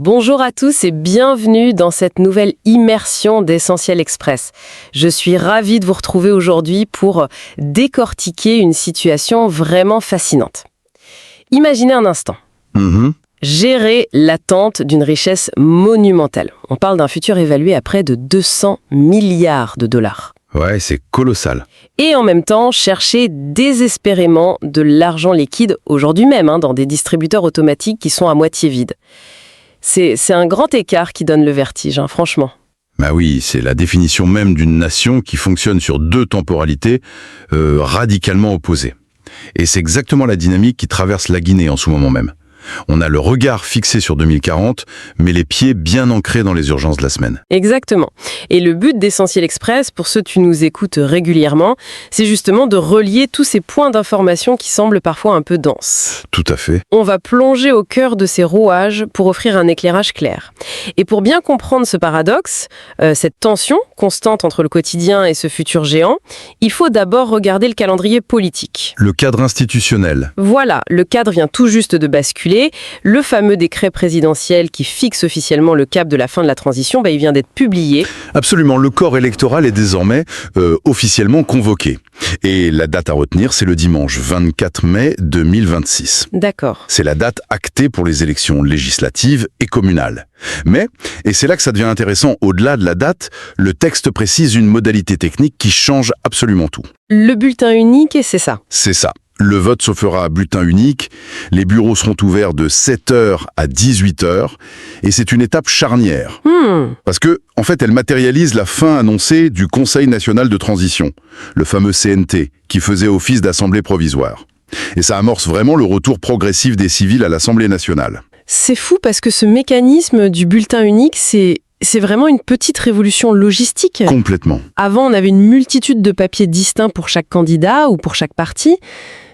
Bonjour à tous et bienvenue dans cette nouvelle immersion d'Essentiel Express. Je suis ravie de vous retrouver aujourd'hui pour décortiquer une situation vraiment fascinante. Imaginez un instant. Gérer l'attente d'une richesse monumentale. On parle d'un futur évalué à près de 200 milliards de dollars. Ouais, c'est colossal. Et en même temps, chercher désespérément de l'argent liquide aujourd'hui même dans des distributeurs automatiques qui sont à moitié vides. C'est un grand écart qui donne le vertige, franchement. Bah oui, c'est la définition même d'une nation qui fonctionne sur deux temporalités radicalement opposées. Et c'est exactement la dynamique qui traverse la Guinée en ce moment même. On a le regard fixé sur 2040, mais les pieds bien ancrés dans les urgences de la semaine. Exactement. Et le but d'Essentiel Express, pour ceux qui nous écoutent régulièrement, c'est justement de relier tous ces points d'information qui semblent parfois un peu denses. Tout à fait. On va plonger au cœur de ces rouages pour offrir un éclairage clair. Et pour bien comprendre ce paradoxe, cette tension constante entre le quotidien et ce futur géant, il faut d'abord regarder le calendrier politique. Le cadre institutionnel. Voilà, le cadre vient tout juste de basculer. Le fameux décret présidentiel qui fixe officiellement le cap de la fin de la transition, il vient d'être publié. Absolument, le corps électoral est désormais officiellement convoqué. Et la date à retenir, c'est le dimanche 24 mai 2026. D'accord. C'est la date actée pour les élections législatives et communales. Mais, et c'est là que ça devient intéressant, au-delà de la date, le texte précise une modalité technique qui change absolument tout. Le bulletin unique, c'est ça. C'est ça. Le vote se fera à bulletin unique, les bureaux seront ouverts de 7h à 18h, et c'est une étape charnière. Parce que, en fait, elle matérialise la fin annoncée du Conseil national de transition, le fameux CNT, qui faisait office d'assemblée provisoire. Et ça amorce vraiment le retour progressif des civils à l'Assemblée nationale. C'est fou parce que ce mécanisme du bulletin unique, c'est vraiment une petite révolution logistique. Complètement. Avant, on avait une multitude de papiers distincts pour chaque candidat ou pour chaque parti,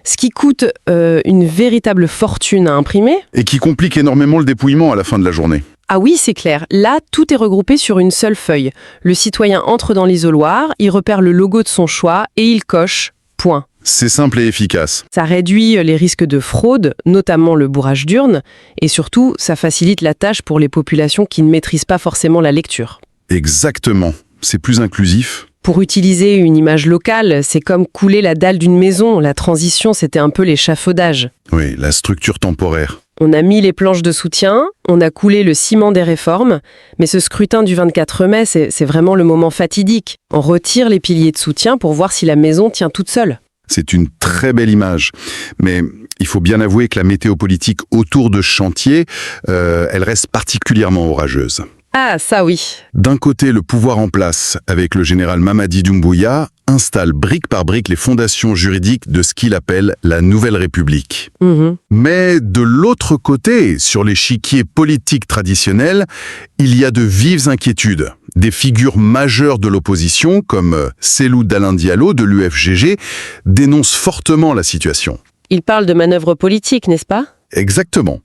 ce qui coûte une véritable fortune à imprimer. Et qui complique énormément le dépouillement à la fin de la journée. Ah oui, c'est clair. Là, tout est regroupé sur une seule feuille. Le citoyen entre dans l'isoloir, il repère le logo de son choix et il coche. Point. C'est simple et efficace. Ça réduit les risques de fraude, notamment le bourrage d'urnes, et surtout, ça facilite la tâche pour les populations qui ne maîtrisent pas forcément la lecture. Exactement. C'est plus inclusif. Pour utiliser une image locale, c'est comme couler la dalle d'une maison. La transition, c'était un peu l'échafaudage. Oui, la structure temporaire. On a mis les planches de soutien, on a coulé le ciment des réformes, mais ce scrutin du 24 mai, c'est vraiment le moment fatidique. On retire les piliers de soutien pour voir si la maison tient toute seule. C'est une très belle image. Mais il faut bien avouer que la météo politique autour de ce chantier, elle reste particulièrement orageuse. Ah, ça oui. D'un côté, le pouvoir en place, avec le général Mamadi Doumbouya, installe brique par brique les fondations juridiques de ce qu'il appelle la Nouvelle République. Mais de l'autre côté, sur l'échiquier politique traditionnel, il y a de vives inquiétudes. Des figures majeures de l'opposition, comme Cellou Dalein Diallo de l'UFGG, dénoncent fortement la situation. Il parle de manœuvres politiques, n'est-ce pas ? Exactement.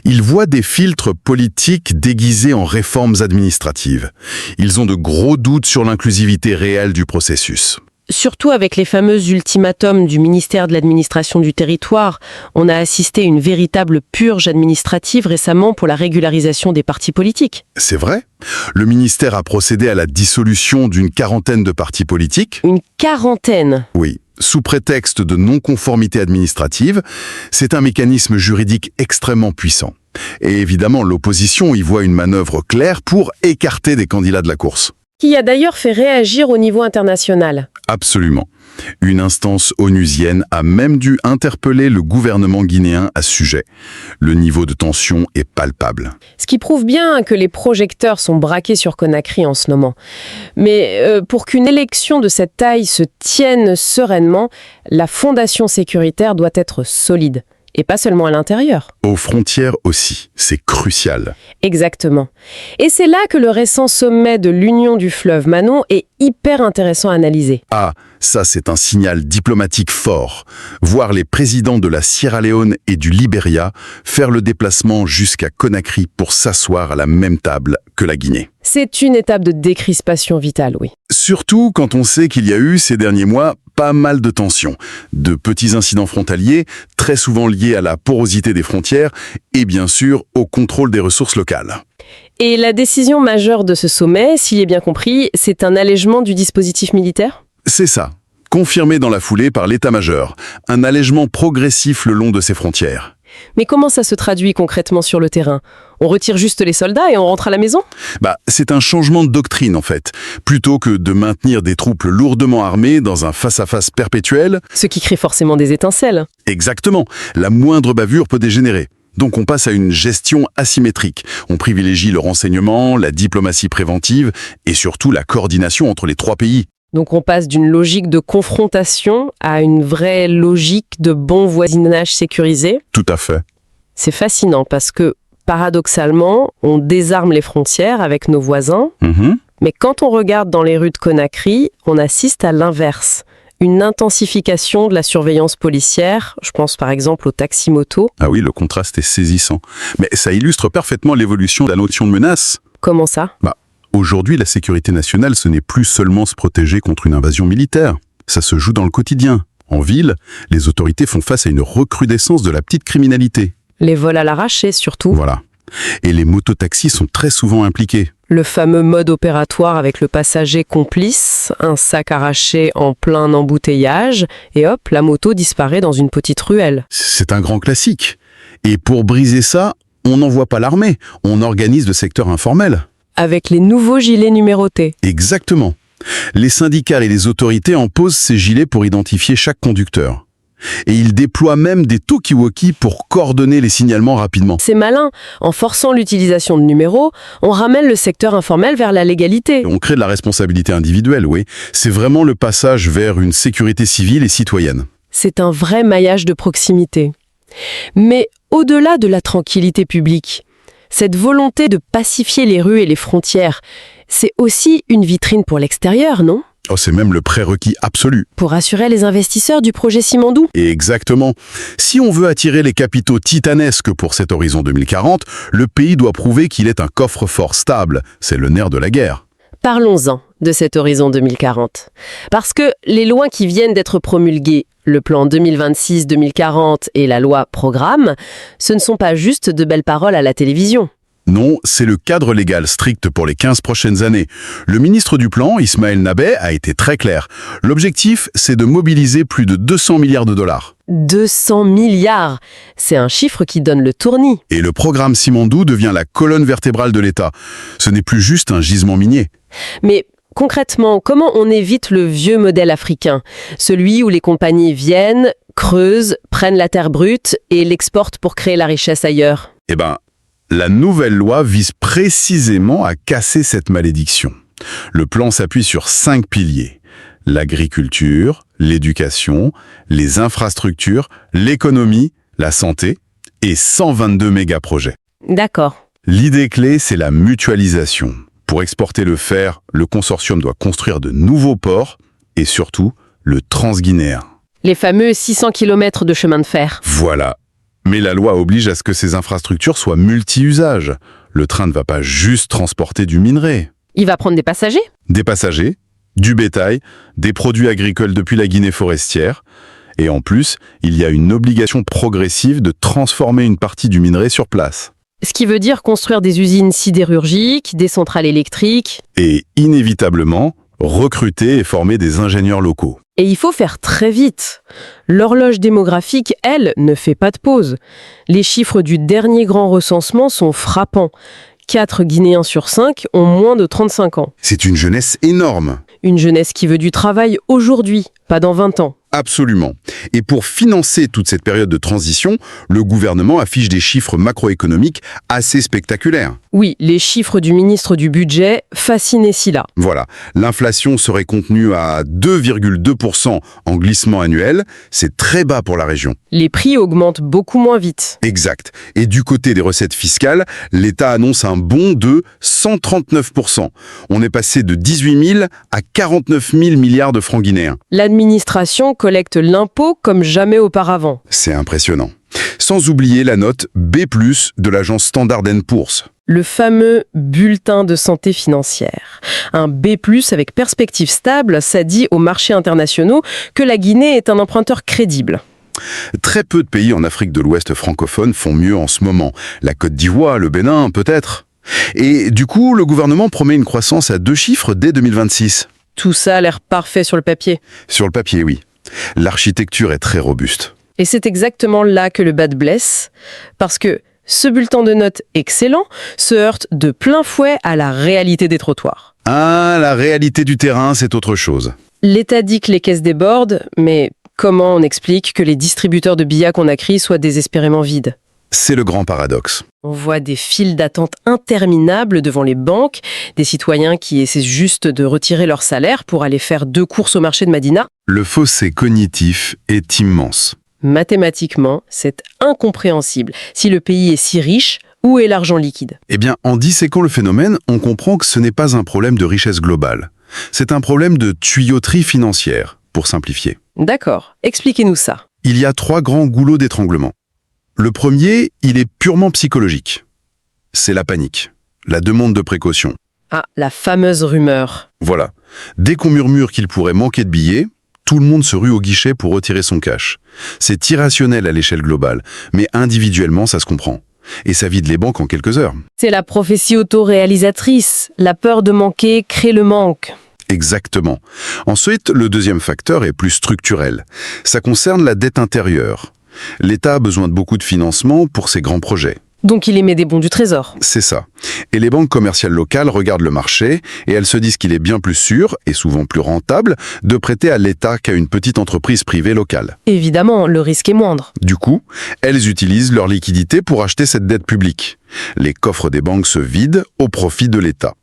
Ils voient des filtres politiques déguisés en réformes administratives. Ils ont de gros doutes sur l'inclusivité réelle du processus. Surtout avec les fameux ultimatums du ministère de l'administration du territoire, on a assisté à une véritable purge administrative récemment pour la régularisation des partis politiques. C'est vrai. Le ministère a procédé à la dissolution d'une quarantaine de partis politiques. Une quarantaine ? Oui. Sous prétexte de non-conformité administrative, c'est un mécanisme juridique extrêmement puissant. Et évidemment, l'opposition y voit une manœuvre claire pour écarter des candidats de la course. Qui a d'ailleurs fait réagir au niveau international. Absolument. Une instance onusienne a même dû interpeller le gouvernement guinéen à ce sujet. Le niveau de tension est palpable. Ce qui prouve bien que les projecteurs sont braqués sur Conakry en ce moment. Mais pour qu'une élection de cette taille se tienne sereinement, la fondation sécuritaire doit être solide. Et pas seulement à l'intérieur. Aux frontières aussi, c'est crucial. Exactement. Et c'est là que le récent sommet de l'Union du fleuve Manon est hyper intéressant à analyser. Ah, ça c'est un signal diplomatique fort. Voir les présidents de la Sierra Leone et du Libéria faire le déplacement jusqu'à Conakry pour s'asseoir à la même table que la Guinée. C'est une étape de décrispation vitale, oui. Surtout quand on sait qu'il y a eu ces derniers mois pas mal de tensions, de petits incidents frontaliers, très souvent liés à la porosité des frontières et bien sûr au contrôle des ressources locales. Et la décision majeure de ce sommet, s'il est bien compris, c'est un allègement du dispositif militaire ? C'est ça, confirmé dans la foulée par l'état-major, un allègement progressif le long de ses frontières. Mais comment ça se traduit concrètement sur le terrain ? On retire juste les soldats et on rentre à la maison ? C'est un changement de doctrine en fait. Plutôt que de maintenir des troupes lourdement armées dans un face-à-face perpétuel... Ce qui crée forcément des étincelles. Exactement. La moindre bavure peut dégénérer. Donc on passe à une gestion asymétrique. On privilégie le renseignement, la diplomatie préventive et surtout la coordination entre les trois pays. Donc on passe d'une logique de confrontation à une vraie logique de bon voisinage sécurisé. Tout à fait. C'est fascinant parce que, paradoxalement, on désarme les frontières avec nos voisins. Mais quand on regarde dans les rues de Conakry, on assiste à l'inverse. Une intensification de la surveillance policière. Je pense par exemple aux taxis-motos. Ah oui, le contraste est saisissant. Mais ça illustre parfaitement l'évolution de la notion de menace. Comment ça ? Aujourd'hui, la sécurité nationale, ce n'est plus seulement se protéger contre une invasion militaire. Ça se joue dans le quotidien. En ville, les autorités font face à une recrudescence de la petite criminalité. Les vols à l'arraché, surtout. Voilà. Et les mototaxis sont très souvent impliqués. Le fameux mode opératoire avec le passager complice, un sac arraché en plein embouteillage, et hop, la moto disparaît dans une petite ruelle. C'est un grand classique. Et pour briser ça, on n'envoie pas l'armée, on organise le secteur informel. Avec les nouveaux gilets numérotés. Exactement. Les syndicats et les autorités en posent ces gilets pour identifier chaque conducteur. Et ils déploient même des talkie-walkie pour coordonner les signalements rapidement. C'est malin. En forçant l'utilisation de numéros, on ramène le secteur informel vers la légalité. On crée de la responsabilité individuelle, oui. C'est vraiment le passage vers une sécurité civile et citoyenne. C'est un vrai maillage de proximité. Mais au-delà de la tranquillité publique, cette volonté de pacifier les rues et les frontières, c'est aussi une vitrine pour l'extérieur, non ? C'est même le prérequis absolu. Pour assurer les investisseurs du projet Simandou. Et exactement. Si on veut attirer les capitaux titanesques pour cet horizon 2040, le pays doit prouver qu'il est un coffre-fort stable. C'est le nerf de la guerre. Parlons-en de cet horizon 2040. Parce que les lois qui viennent d'être promulguées, le plan 2026-2040 et la loi Programme, ce ne sont pas juste de belles paroles à la télévision. Non, c'est le cadre légal strict pour les 15 prochaines années. Le ministre du Plan, Ismaël Nabet, a été très clair. L'objectif, c'est de mobiliser plus de 200 milliards de dollars. 200 milliards! C'est un chiffre qui donne le tournis. Et le programme Simandou devient la colonne vertébrale de l'État. Ce n'est plus juste un gisement minier. Mais concrètement, comment on évite le vieux modèle africain, celui où les compagnies viennent, creusent, prennent la terre brute et l'exportent pour créer la richesse ailleurs ? La nouvelle loi vise précisément à casser cette malédiction. Le plan s'appuie sur 5 piliers. L'agriculture, l'éducation, les infrastructures, l'économie, la santé et 122 méga-projets. D'accord. L'idée clé, c'est la mutualisation. Pour exporter le fer, le consortium doit construire de nouveaux ports et surtout le transguinéen. Les fameux 600 km de chemin de fer. Voilà. Mais la loi oblige à ce que ces infrastructures soient multi-usages. Le train ne va pas juste transporter du minerai. Il va prendre des passagers ? Des passagers, du bétail, des produits agricoles depuis la Guinée forestière. Et en plus, il y a une obligation progressive de transformer une partie du minerai sur place. Ce qui veut dire construire des usines sidérurgiques, des centrales électriques. Et inévitablement, recruter et former des ingénieurs locaux. Et il faut faire très vite. L'horloge démographique, elle, ne fait pas de pause. Les chiffres du dernier grand recensement sont frappants. 4 Guinéens sur 5 ont moins de 35 ans. C'est une jeunesse énorme. Une jeunesse qui veut du travail aujourd'hui, pas dans 20 ans. Absolument. Et pour financer toute cette période de transition, le gouvernement affiche des chiffres macroéconomiques assez spectaculaires. Oui, les chiffres du ministre du Budget fascinent Silla. Voilà, l'inflation serait contenue à 2,2% en glissement annuel. C'est très bas pour la région. Les prix augmentent beaucoup moins vite. Exact. Et du côté des recettes fiscales, l'État annonce un bond de 139%. On est passé de 18 000 à 49 000 milliards de francs guinéens. L'administration collecte l'impôt comme jamais auparavant. C'est impressionnant. Sans oublier la note B+, de l'agence Standard & Poor's. Le fameux bulletin de santé financière. Un B+, avec perspective stable, ça dit aux marchés internationaux que la Guinée est un emprunteur crédible. Très peu de pays en Afrique de l'Ouest francophone font mieux en ce moment. La Côte d'Ivoire, le Bénin, peut-être. Et du coup, le gouvernement promet une croissance à 2 chiffres dès 2026. Tout ça a l'air parfait sur le papier. Sur le papier, oui. L'architecture est très robuste. Et c'est exactement là que le bas blesse, parce que ce bulletin de notes excellent se heurte de plein fouet à la réalité des trottoirs. Ah, la réalité du terrain, c'est autre chose. L'État dit que les caisses débordent, mais comment on explique que les distributeurs de billets qu'on a créés soient désespérément vides ? C'est le grand paradoxe. On voit des files d'attente interminables devant les banques, des citoyens qui essaient juste de retirer leur salaire pour aller faire 2 courses au marché de Madina. Le fossé cognitif est immense. Mathématiquement, c'est incompréhensible. Si le pays est si riche, où est l'argent liquide ? Eh bien, en disséquant le phénomène, on comprend que ce n'est pas un problème de richesse globale. C'est un problème de tuyauterie financière, pour simplifier. D'accord, expliquez-nous ça. Il y a 3 grands goulots d'étranglement. Le premier, il est purement psychologique. C'est la panique, la demande de précaution. Ah, la fameuse rumeur. Voilà. Dès qu'on murmure qu'il pourrait manquer de billets, tout le monde se rue au guichet pour retirer son cash. C'est irrationnel à l'échelle globale, mais individuellement, ça se comprend. Et ça vide les banques en quelques heures. C'est la prophétie autoréalisatrice. La peur de manquer crée le manque. Exactement. Ensuite, le deuxième facteur est plus structurel. Ça concerne la dette intérieure. L'État a besoin de beaucoup de financement pour ses grands projets. Donc il émet des bons du trésor. C'est ça. Et les banques commerciales locales regardent le marché et elles se disent qu'il est bien plus sûr, et souvent plus rentable, de prêter à l'État qu'à une petite entreprise privée locale. Évidemment, le risque est moindre. Du coup, elles utilisent leur liquidité pour acheter cette dette publique. Les coffres des banques se vident au profit de l'État.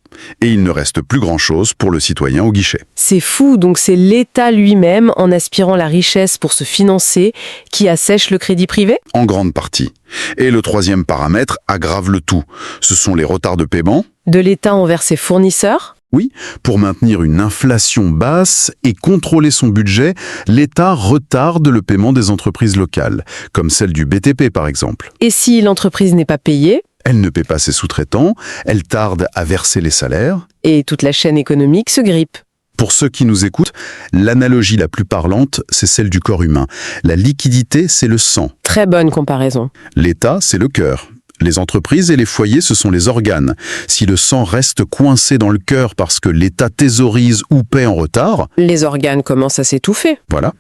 Et il ne reste plus grand-chose pour le citoyen au guichet. C'est fou, donc c'est l'État lui-même, en aspirant la richesse pour se financer, qui assèche le crédit privé ? En grande partie. Et le troisième paramètre aggrave le tout. Ce sont les retards de paiement. De l'État envers ses fournisseurs ? Oui, pour maintenir une inflation basse et contrôler son budget, l'État retarde le paiement des entreprises locales, comme celle du BTP par exemple. Et si l'entreprise n'est pas payée ? Elle ne paie pas ses sous-traitants, elle tarde à verser les salaires. Et toute la chaîne économique se grippe. Pour ceux qui nous écoutent, l'analogie la plus parlante, c'est celle du corps humain. La liquidité, c'est le sang. Très bonne comparaison. L'État, c'est le cœur. Les entreprises et les foyers, ce sont les organes. Si le sang reste coincé dans le cœur parce que l'État thésaurise ou paie en retard... Les organes commencent à s'étouffer. Voilà.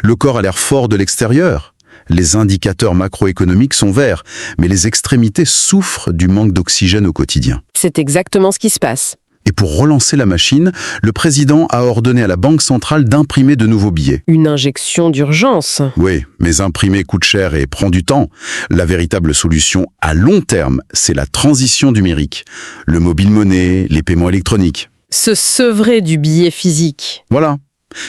Le corps a l'air fort de l'extérieur. Les indicateurs macroéconomiques sont verts, mais les extrémités souffrent du manque d'oxygène au quotidien. C'est exactement ce qui se passe. Et pour relancer la machine, le président a ordonné à la Banque centrale d'imprimer de nouveaux billets. Une injection d'urgence. Oui, mais imprimer coûte cher et prend du temps. La véritable solution à long terme, c'est la transition numérique. Le mobile money, les paiements électroniques. Se sevrer du billet physique. Voilà.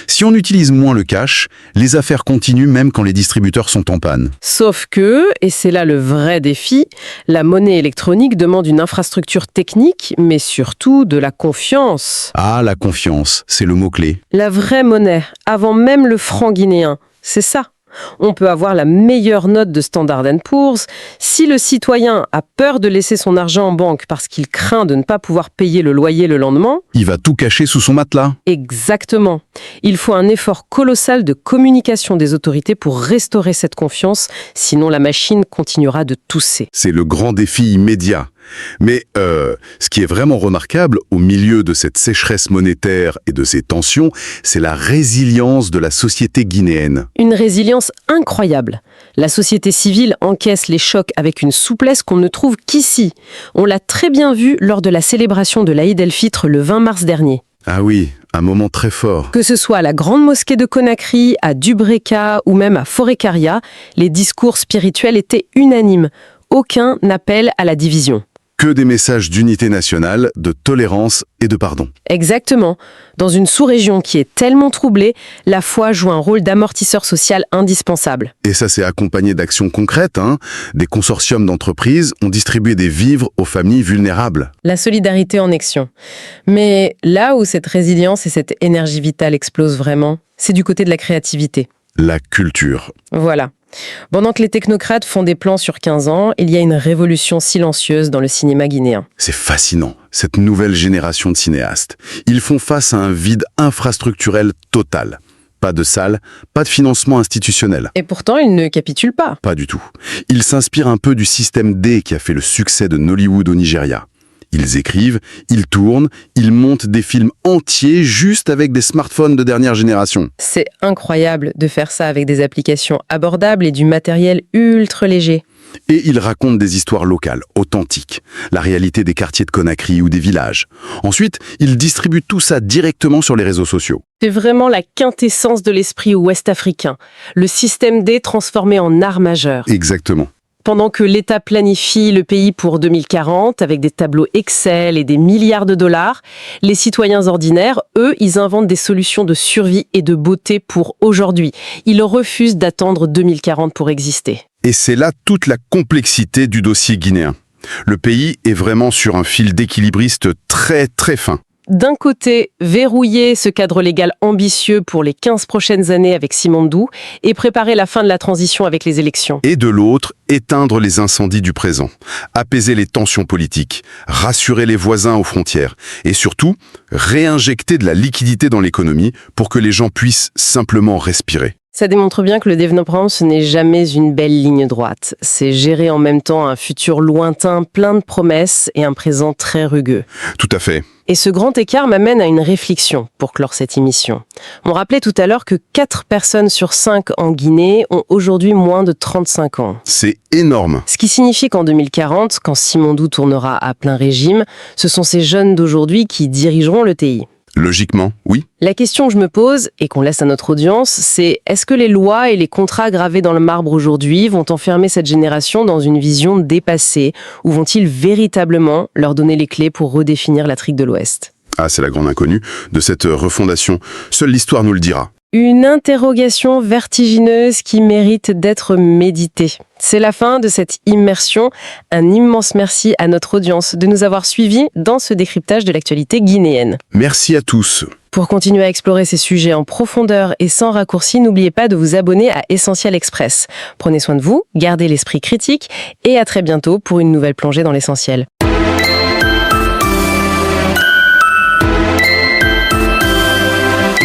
Si on utilise moins le cash, les affaires continuent même quand les distributeurs sont en panne. Sauf que, et c'est là le vrai défi, la monnaie électronique demande une infrastructure technique, mais surtout de la confiance. Ah, la confiance, c'est le mot-clé. La vraie monnaie, avant même le franc guinéen, c'est ça. On peut avoir la meilleure note de Standard & Poor's. Si le citoyen a peur de laisser son argent en banque parce qu'il craint de ne pas pouvoir payer le loyer le lendemain... Il va tout cacher sous son matelas. Exactement. Il faut un effort colossal de communication des autorités pour restaurer cette confiance, sinon la machine continuera de tousser. C'est le grand défi immédiat. Mais ce qui est vraiment remarquable au milieu de cette sécheresse monétaire et de ces tensions, c'est la résilience de la société guinéenne. Une résilience incroyable. La société civile encaisse les chocs avec une souplesse qu'on ne trouve qu'ici. On l'a très bien vu lors de la célébration de l'Aïd el-Fitr le 20 mars dernier. Ah oui, un moment très fort. Que ce soit à la grande mosquée de Conakry, à Dubreka ou même à Forécaria, les discours spirituels étaient unanimes. Aucun n'appelle à la division. Que des messages d'unité nationale, de tolérance et de pardon. Exactement. Dans une sous-région qui est tellement troublée, la foi joue un rôle d'amortisseur social indispensable. Et ça s'est accompagné d'actions concrètes. Des consortiums d'entreprises ont distribué des vivres aux familles vulnérables. La solidarité en action. Mais là où cette résilience et cette énergie vitale explosent vraiment, c'est du côté de la créativité. La culture. Voilà. Pendant que les technocrates font des plans sur 15 ans, il y a une révolution silencieuse dans le cinéma guinéen. C'est fascinant, cette nouvelle génération de cinéastes. Ils font face à un vide infrastructurel total. Pas de salles, pas de financement institutionnel. Et pourtant, ils ne capitulent pas. Pas du tout. Ils s'inspirent un peu du système D qui a fait le succès de Nollywood au Nigeria. Ils écrivent, ils tournent, ils montent des films entiers juste avec des smartphones de dernière génération. C'est incroyable de faire ça avec des applications abordables et du matériel ultra léger. Et ils racontent des histoires locales, authentiques, la réalité des quartiers de Conakry ou des villages. Ensuite, ils distribuent tout ça directement sur les réseaux sociaux. C'est vraiment la quintessence de l'esprit ouest-africain. Le système D transformé en art majeur. Exactement. Pendant que l'État planifie le pays pour 2040 avec des tableaux Excel et des milliards de dollars, les citoyens ordinaires, eux, ils inventent des solutions de survie et de beauté pour aujourd'hui. Ils refusent d'attendre 2040 pour exister. Et c'est là toute la complexité du dossier guinéen. Le pays est vraiment sur un fil d'équilibriste très très fin. D'un côté, verrouiller ce cadre légal ambitieux pour les 15 prochaines années avec Simondou et préparer la fin de la transition avec les élections. Et de l'autre, éteindre les incendies du présent, apaiser les tensions politiques, rassurer les voisins aux frontières et surtout, réinjecter de la liquidité dans l'économie pour que les gens puissent simplement respirer. Ça démontre bien que le développement, ce n'est jamais une belle ligne droite. C'est gérer en même temps un futur lointain plein de promesses et un présent très rugueux. Tout à fait. Et ce grand écart m'amène à une réflexion pour clore cette émission. On rappelait tout à l'heure que 4 personnes sur 5 en Guinée ont aujourd'hui moins de 35 ans. C'est énorme. Ce qui signifie qu'en 2040, quand Simondou tournera à plein régime, ce sont ces jeunes d'aujourd'hui qui dirigeront le TI. Logiquement, oui. La question que je me pose, et qu'on laisse à notre audience, c'est est-ce que les lois et les contrats gravés dans le marbre aujourd'hui vont enfermer cette génération dans une vision dépassée, ou vont-ils véritablement leur donner les clés pour redéfinir l'Afrique de l'Ouest ? Ah, c'est la grande inconnue de cette refondation. Seule l'histoire nous le dira. Une interrogation vertigineuse qui mérite d'être méditée. C'est la fin de cette immersion. Un immense merci à notre audience de nous avoir suivis dans ce décryptage de l'actualité guinéenne. Merci à tous. Pour continuer à explorer ces sujets en profondeur et sans raccourci, n'oubliez pas de vous abonner à Essentiel Express. Prenez soin de vous, gardez l'esprit critique et à très bientôt pour une nouvelle plongée dans l'essentiel.